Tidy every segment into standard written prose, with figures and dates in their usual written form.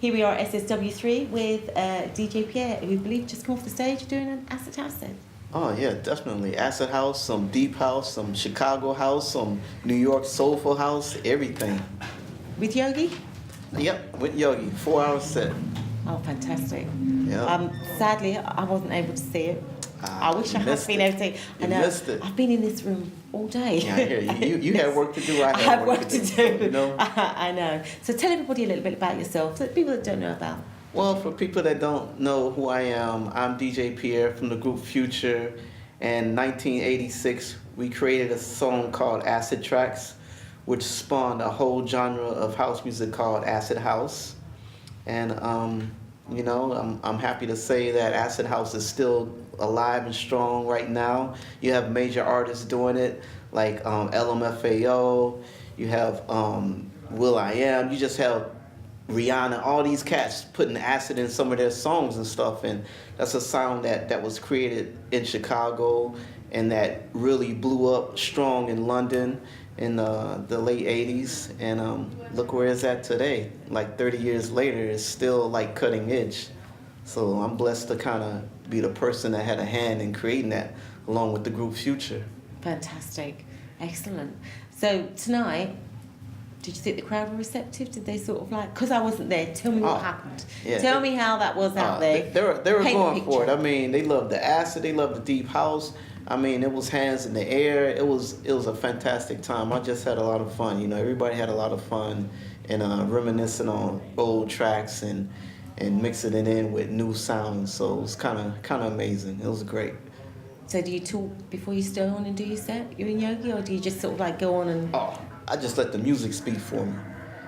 Here we are at SSW3 with DJ Pierre, who I believe just come off the stage doing an acid house set. Oh yeah, definitely. Acid house, some deep house, some Chicago house, some New York soulful house, everything. With Yogi? Yep, with Yogi, 4-hour set. Oh, fantastic. Yep. Sadly, I wasn't able to see it. I wish I had been able to see it. You missed it. I've been in this room all day. Yeah, I hear you. You had work to do. I have work to do. You know? I know. So tell everybody a little bit about yourself, so people that don't know about. Well, for people that don't know who I am, I'm DJ Pierre from the group Future. In 1986, we created a song called Acid Tracks, which spawned a whole genre of house music called Acid House. And you know, I'm happy to say that Acid House is still alive and strong right now. You have major artists doing it, like LMFAO, you have will.i.am, you just have Rihanna, all these cats putting acid in some of their songs and stuff, and that's a sound that was created in Chicago and that really blew up strong in London in the late 80s, and look where it's at today. Like 30 years later, it's still like cutting edge. So I'm blessed to kind of be the person that had a hand in creating that, along with the group Future. Fantastic, excellent. So tonight, did you think the crowd were receptive? Did they sort of like, because I wasn't there, tell me what happened. Yeah, tell me how that was out there. They were Paint going the for it. picture. I mean, they loved the acid, they loved the deep house. I mean, it was hands in the air. It was a fantastic time. I just had a lot of fun. You know, everybody had a lot of fun, and reminiscing on old tracks and mixing it in with new sounds. So it was kind of amazing. It was great. So do you talk before you stay on and do your set, you and Yogi, or do you just sort of like go on and... Oh, I just let the music speak for me.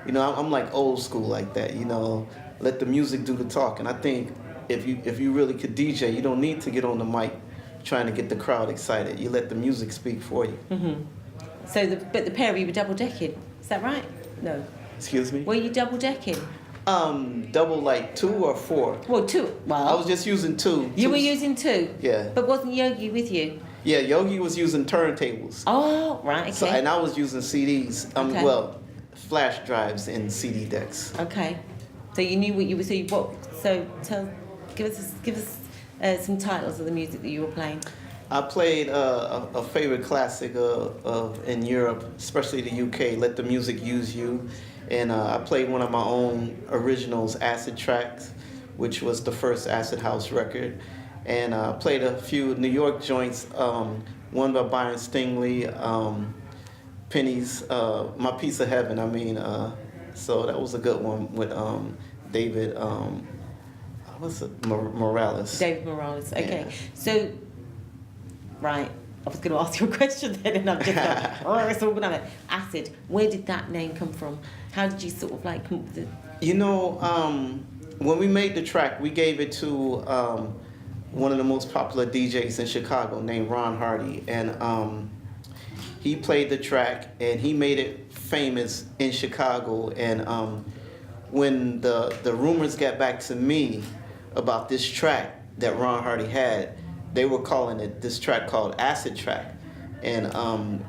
You know, I'm like old school like that. You know, let the music do the talking. I think if you really could DJ, you don't need to get on the mic trying to get the crowd excited. You let the music speak for you. Mm-hmm. So, but the pair of you were double-decking, is that right? No. Excuse me? Were you double-decking? Double like 2 or 4. Well, 2. Well, I was just using 2. You were using 2? Yeah. But wasn't Yogi with you? Yeah, Yogi was using turntables. Oh, right, okay. So, and I was using CDs. Okay. Well, flash drives and CD decks. Okay. So you knew what you were... Give us some titles of the music that you were playing. I played a favorite classic of in Europe, especially the UK, Let the Music Use You. And I played one of my own originals, Acid Tracks, which was the first Acid House record. And I played a few New York joints, one by Byron Stingley, Penny's, My Piece of Heaven, so that was a good one with David, Morales. David Morales, okay. Yeah. So, right, I was going to ask you a question then, and I'm just like, it's all going to Acid. Where did that name come from? How did you sort of like come up with it? You know, when we made the track, we gave it to one of the most popular DJs in Chicago named Ron Hardy, and he played the track and he made it famous in Chicago. And when the rumors got back to me about this track that Ron Hardy had, they were calling it this track called Acid Track. And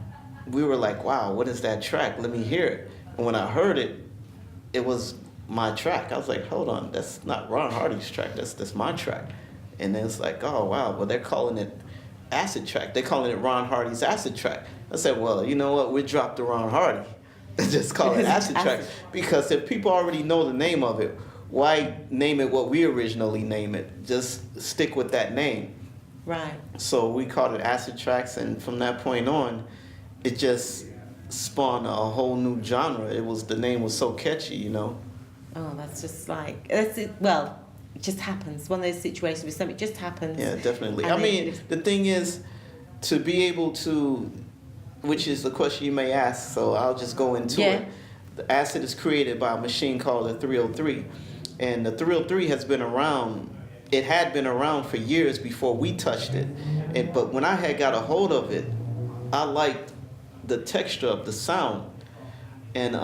we were like, wow, what is that track? Let me hear it. And when I heard it, it was my track. I was like, hold on, that's not Ron Hardy's track, that's my track. And then it's like, oh wow, well they're calling it Acid Track. They're calling it Ron Hardy's Acid Track. I said, well, you know what, we dropped the Ron Hardy. Just call it Acid Track. Because if people already know the name of it, why name it what we originally named it? Just stick with that name. Right. So we called it Acid Tracks, and from that point on, it just spawned a whole new genre. The name was so catchy, you know. Oh, that's just like, that's it. Well, it just happens. One of those situations where something just happens. Yeah, definitely. I mean, the thing is, to be able to, which is the question you may ask, so I'll just go into it. The acid is created by a machine called the 303. And the 303 has been around, it had been around for years before we touched it. But when I had got a hold of it, I liked the texture of the sound. And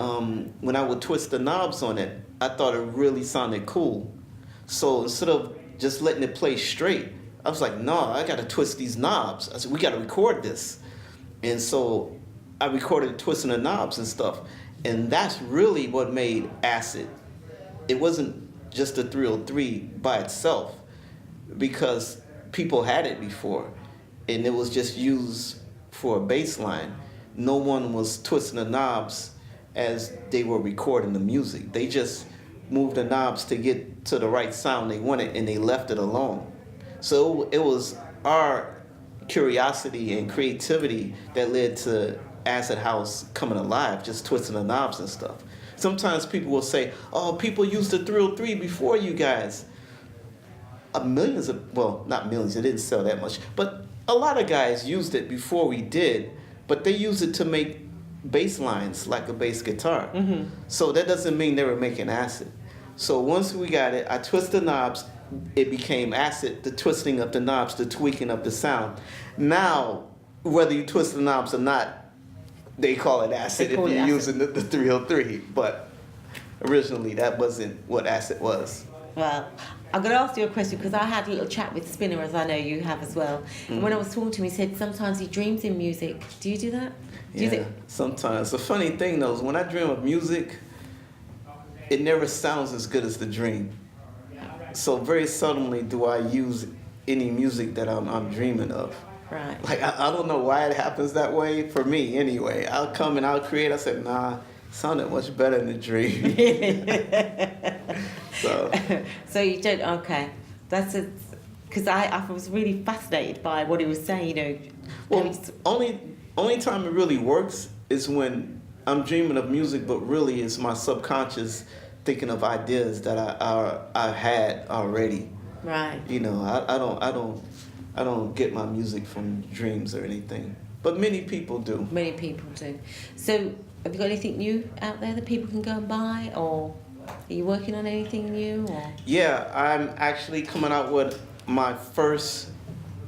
when I would twist the knobs on it, I thought it really sounded cool. So instead of just letting it play straight, I was like, no, I got to twist these knobs. I said, we got to record this. And so I recorded twisting the knobs and stuff. And that's really what made acid. It wasn't just the 303 by itself, because people had it before, and it was just used for a bass line. No one was twisting the knobs as they were recording the music. They just moved the knobs to get to the right sound they wanted, and they left it alone. So it was our curiosity and creativity that led to Acid House coming alive, just twisting the knobs and stuff. Sometimes people will say, oh, people used the 303 before you guys. Millions of, well, not millions, it didn't sell that much, but a lot of guys used it before we did, but they used it to make bass lines like a bass guitar. Mm-hmm. So that doesn't mean they were making acid. So once we got it, I twist the knobs, it became acid, the twisting of the knobs, the tweaking of the sound. Now, whether you twist the knobs or not, they call it acid if you're using the 303. But originally, that wasn't what acid was. Well, I'm going to ask you a question because I had a little chat with Spinner, as I know you have as well. Mm-hmm. And when I was talking to him, he said sometimes he dreams in music. Do you do that? Sometimes. The funny thing, though, is when I dream of music, it never sounds as good as the dream. So very seldomly do I use any music that I'm dreaming of. Right. Like, I don't know why it happens that way, for me anyway. I'll come and I'll create, I said, nah, it sounded much better in the dream. So you don't, okay. That's it. Because I was really fascinated by what he was saying, you know. Well, only time it really works is when I'm dreaming of music, but really it's my subconscious thinking of ideas that I had already. Right. You know, I don't get my music from dreams or anything, but many people do. Many people do. So, have you got anything new out there that people can go and buy, or are you working on anything new? Or? Yeah, I'm actually coming out with my first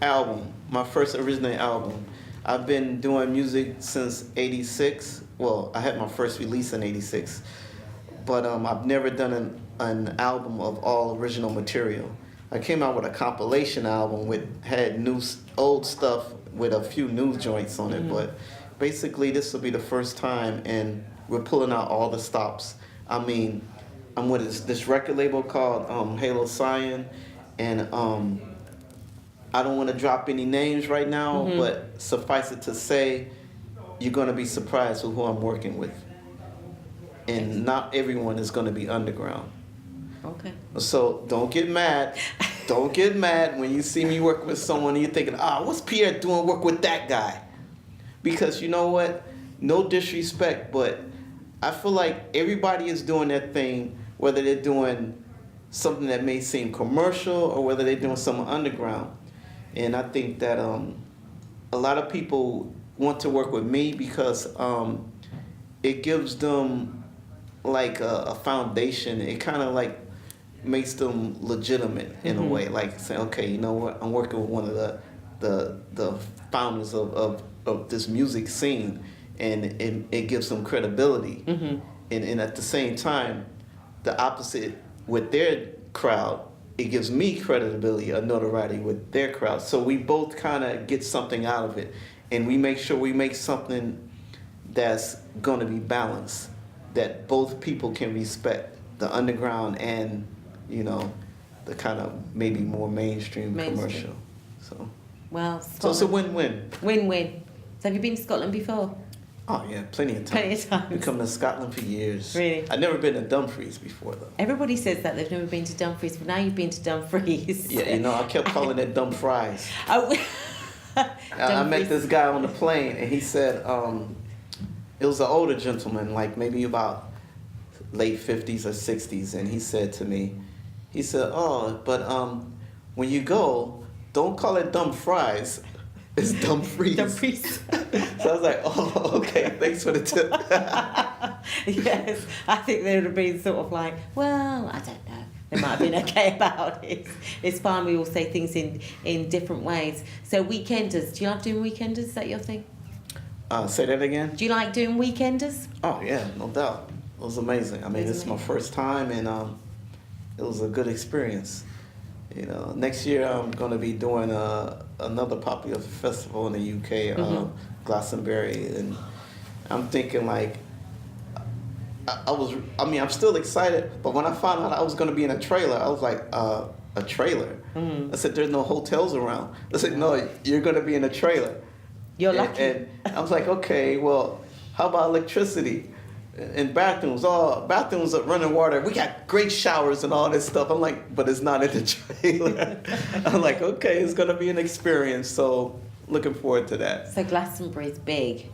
album, my first original album. I've been doing music since '86. Well, I had my first release in '86, but I've never done an album of all original material. I came out with a compilation album had old stuff with a few new joints on it, but basically this will be the first time, and we're pulling out all the stops. I mean, I'm with this record label called Halo Cyan, and I don't want to drop any names right now, but suffice it to say, you're going to be surprised with who I'm working with. And not everyone is going to be underground. Okay. So don't get mad. Don't get mad when you see me work with someone and you're thinking, what's Pierre doing work with that guy? Because you know what? No disrespect, but I feel like everybody is doing their thing, whether they're doing something that may seem commercial or whether they're doing something underground. And I think that a lot of people want to work with me because it gives them like a foundation. It kind of like makes them legitimate in a way, like saying, okay, you know what, I'm working with one of the founders of this music scene, and it gives them credibility. And at the same time, the opposite with their crowd, it gives me credibility or notoriety with their crowd. So we both kind of get something out of it, and we make sure we make something that's going to be balanced, that both people can respect, the underground and, you know, the kind of maybe more mainstream. Commercial. So. Well, so it's a win-win. Win-win. So have you been to Scotland before? Oh yeah, plenty of times. Plenty of times. I've been coming to Scotland for years. Really? I've never been to Dumfries before though. Everybody says that they've never been to Dumfries, but now you've been to Dumfries. Yeah, you know, I kept calling it Dumfries. Oh. I met this guy on the plane, and he said, it was an older gentleman, like maybe about late 50s or 60s, and he said to me, but when you go, don't call it Dumfries, it's Dumfries. Dumfries. So I was like, oh, okay, thanks for the tip. Yes, I think they would have been sort of like, well, I don't know. They might have been okay about it. It's fine, we all say things in different ways. So weekenders, do you like doing weekenders? Is that your thing? Say that again? Do you like doing weekenders? Oh, yeah, no doubt. It was amazing. I mean, this is my first time, and it was a good experience. You know, next year I'm going to be doing another popular festival in the UK, Glastonbury, and I'm thinking like I'm still excited, but when I found out I was going to be in a trailer, I was like, a trailer? I said, there's no hotels around. I said, no, you're going to be in a trailer. You're lucky. And I was like, okay, well, how about electricity? And bathrooms are running water. We got great showers and all this stuff. I'm like, but it's not in the trailer. I'm like, okay, it's going to be an experience. So looking forward to that. So Glastonbury's big.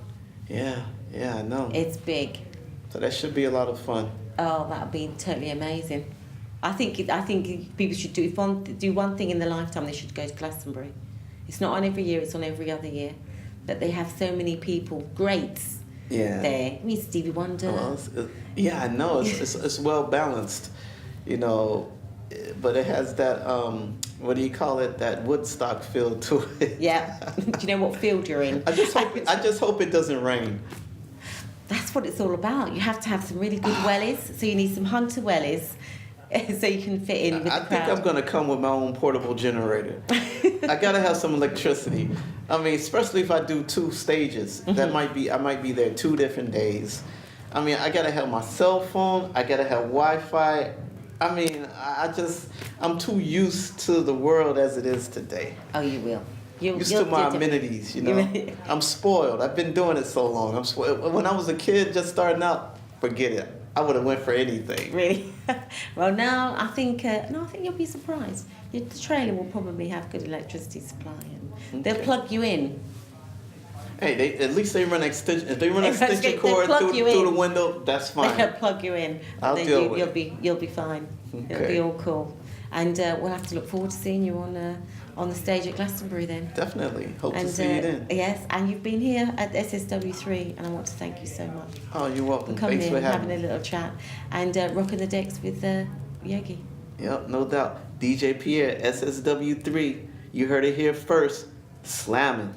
Yeah, I know. It's big. So that should be a lot of fun. Oh, that would be totally amazing. I think people should do one thing in their lifetime. They should go to Glastonbury. It's not on every year. It's on every other year. But they have so many people, greats. Yeah. There. I mean, Stevie Wonder. Well, I know. It's well balanced, you know, but it has that what do you call it? That Woodstock feel to it. Yeah. Do you know what field you're in? I just hope it doesn't rain. That's what it's all about. You have to have some really good wellies. So you need some Hunter wellies, so you can fit in with the crowd. I think I'm gonna come with my own portable generator. I gotta have some electricity. I mean, especially if I do 2 stages. I might be there 2 different days. I mean, I gotta have my cell phone. I gotta have Wi-Fi. I mean, I'm too used to the world as it is today. Oh, you will. Used to my amenities, you know. I'm spoiled. I've been doing it so long. I'm spoiled. When I was a kid, just starting out, forget it. I would have went for anything. Really? Well, now I think you'll be surprised. The trailer will probably have good electricity supply, and they'll plug you in. Hey, at least they run extension. If they run extension cord through the window, that's fine. They'll plug you in. I'll deal with it. You'll be fine. Okay. It'll be all cool. And we'll have to look forward to seeing you on the stage at Glastonbury then. Definitely. Hope to see you then. Yes, and you've been here at SSW3, and I want to thank you so much. Oh, you're welcome. For coming Thanks in for and having having a little chat and rocking the decks with Yogi. Yep, no doubt. DJ Pierre, SSW3. You heard it here first. Slamming.